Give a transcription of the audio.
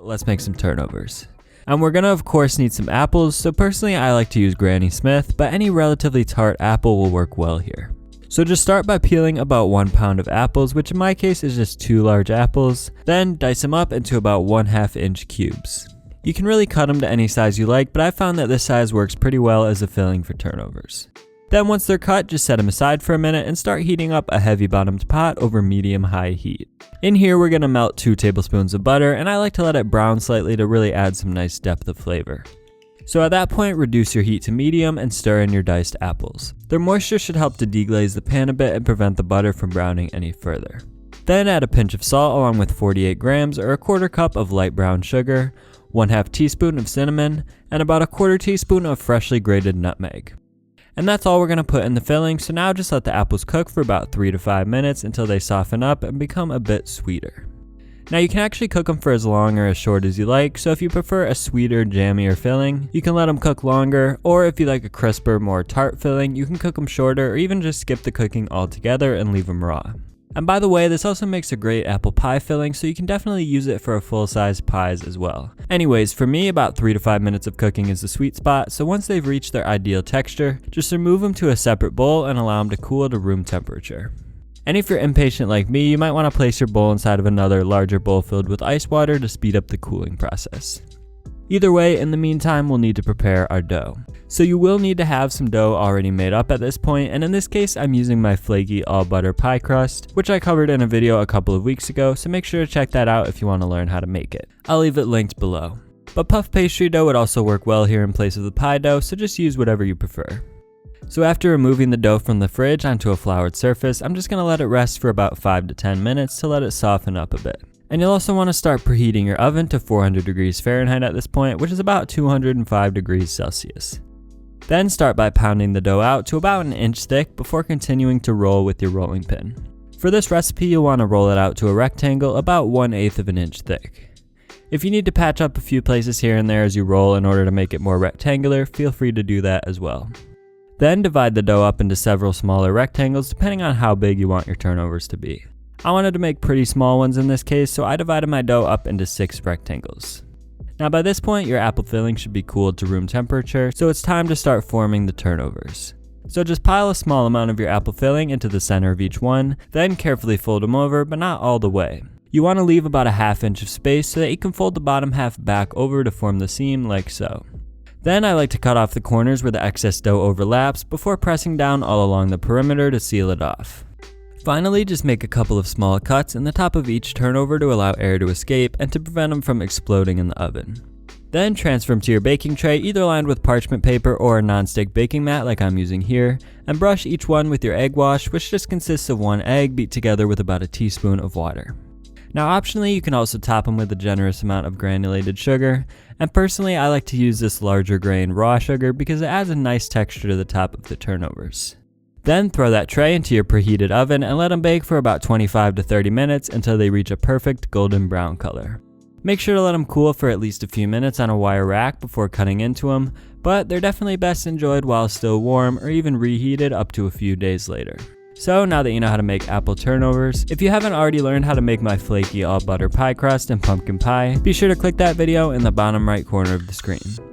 let's make some turnovers. And we're gonna of course need some apples, so personally I like to use Granny Smith, but any relatively tart apple will work well here. So just start by peeling about 1 pound of apples, which in my case is just 2 large apples, then dice them up into about 1/2 inch cubes. You can really cut them to any size you like, but I found that this size works pretty well as a filling for turnovers. Then once they're cut, just set them aside for a minute and start heating up a heavy bottomed pot over medium-high heat. In here we're gonna melt 2 tablespoons of butter, and I like to let it brown slightly to really add some nice depth of flavor. So at that point, reduce your heat to medium and stir in your diced apples. Their moisture should help to deglaze the pan a bit and prevent the butter from browning any further. Then add a pinch of salt along with 48 grams or 1/4 cup of light brown sugar, 1/2 teaspoon of cinnamon, and about 1/4 teaspoon of freshly grated nutmeg. And that's all we're going to put in the filling, so now just let the apples cook for about 3 to 5 minutes until they soften up and become a bit sweeter. Now you can actually cook them for as long or as short as you like, so if you prefer a sweeter, jammier filling, you can let them cook longer, or if you like a crisper, more tart filling, you can cook them shorter or even just skip the cooking altogether and leave them raw. And by the way, this also makes a great apple pie filling, so you can definitely use it for a full-size pies as well. Anyways, for me, about 3 to 5 minutes of cooking is the sweet spot, so once they've reached their ideal texture, just remove them to a separate bowl and allow them to cool to room temperature. And if you're impatient like me, you might want to place your bowl inside of another larger bowl filled with ice water to speed up the cooling process. Either way, in the meantime, we'll need to prepare our dough. So you will need to have some dough already made up at this point, and in this case, I'm using my flaky all butter pie crust, which I covered in a video a couple of weeks ago, so make sure to check that out if you want to learn how to make it. I'll leave it linked below. But puff pastry dough would also work well here in place of the pie dough, so just use whatever you prefer. So after removing the dough from the fridge onto a floured surface, I'm just going to let it rest for about 5 to 10 minutes to let it soften up a bit. And you'll also want to start preheating your oven to 400 degrees Fahrenheit at this point, which is about 205 degrees Celsius. Then start by pounding the dough out to about 1 inch thick before continuing to roll with your rolling pin. For this recipe, you'll want to roll it out to a rectangle about 1/8 of an inch thick. If you need to patch up a few places here and there as you roll in order to make it more rectangular, feel free to do that as well. Then divide the dough up into several smaller rectangles depending on how big you want your turnovers to be. I wanted to make pretty small ones in this case, so I divided my dough up into 6 rectangles. Now by this point, your apple filling should be cooled to room temperature, so it's time to start forming the turnovers. So just pile a small amount of your apple filling into the center of each one, then carefully fold them over, but not all the way. You want to leave about 1/2 inch of space so that you can fold the bottom half back over to form the seam like so. Then I like to cut off the corners where the excess dough overlaps before pressing down all along the perimeter to seal it off. Finally, just make a couple of small cuts in the top of each turnover to allow air to escape and to prevent them from exploding in the oven. Then transfer them to your baking tray, either lined with parchment paper or a non-stick baking mat like I'm using here, and brush each one with your egg wash, which just consists of 1 egg beat together with about a teaspoon of water. Now optionally, you can also top them with a generous amount of granulated sugar, and personally I like to use this larger grain raw sugar because it adds a nice texture to the top of the turnovers. Then throw that tray into your preheated oven and let them bake for about 25 to 30 minutes until they reach a perfect golden brown color. Make sure to let them cool for at least a few minutes on a wire rack before cutting into them, but they're definitely best enjoyed while still warm or even reheated up to a few days later. So now that you know how to make apple turnovers, if you haven't already learned how to make my flaky all butter pie crust and pumpkin pie, be sure to click that video in the bottom right corner of the screen.